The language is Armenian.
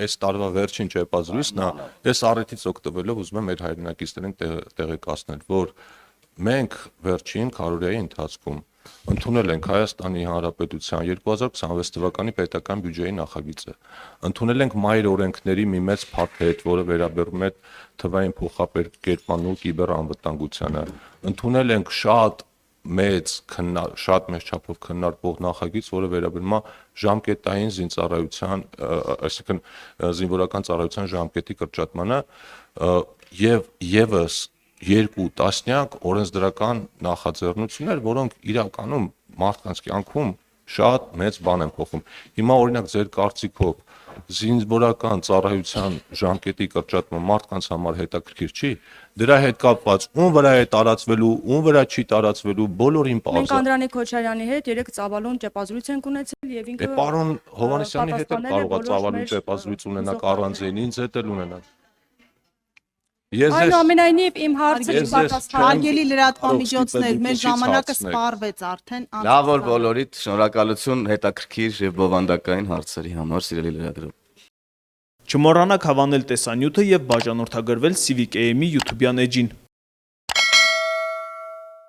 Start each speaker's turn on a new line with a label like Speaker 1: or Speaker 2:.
Speaker 1: այս տարվա վերջին ճեպազրույցն է, ես առիթից օգտվելով ուզում եմ մեր հայրենակիցներին տեղեկացնել, որ մենք վերջին 100-ի ընթացքում ընդունել ենք Հայաստանի Հանրապետության 2026 թվականի պետական բյուջեի նախագիծը, ընդունել ենք մայր օրենքների մի մեծ փաթեթ, որը վերաբերում է թվային փոխակերպման ու կիբերանվտանգությանը, ընդունել ենք շատ մեծ չափով քննարկվող նախագիծ, որը վերաբերում է ժամկետային զինծառայության, այսինքն զինվորական ծառայության ժամկետի կրճատմանը եւ եւս 2 տասնյակ օրենսդրական նախաձեռնություններ, որոնք իրականում մարդկանց կյանքում շատ մեծ բան են փոխում։ Հիմա օրինակ ձեր կարծիքով զինվորական ծառայության ժամկետի կրճատումը մարդկանց համար հետաքրքիր չի, դրա հետ կապված ում վրա է տարածվելու, ում վրա չի տարածվելու, բոլորին պարզ է։
Speaker 2: Մենք Անդրանիկ Քոչարյանի հետ երեք ծավալուն ճեպազրույց ենք ունեցել եւ ինքը
Speaker 1: Պարոն Հովհաննիսյանի հետ էլ կարող է ծավալուն ճեպազրույց ունենալ առանձին, ինձ հետ էլ ունենալ։
Speaker 2: Այնուամենայնիվ իմ հարցը
Speaker 3: Պատասխան հարգելի լրատվամիջոցներ, մեր ժամանակը սպառվեց արդեն։
Speaker 4: Լավ որ բոլորիդ շնորհակալություն հետաքրքիր եւ բովանդակային հարցերի համար, սիրելի լրագրող։
Speaker 5: Չմոռանաք հավանել տեսանյութը եւ բաժանորդագրվել Civic AM-ի YouTube-յան էջին։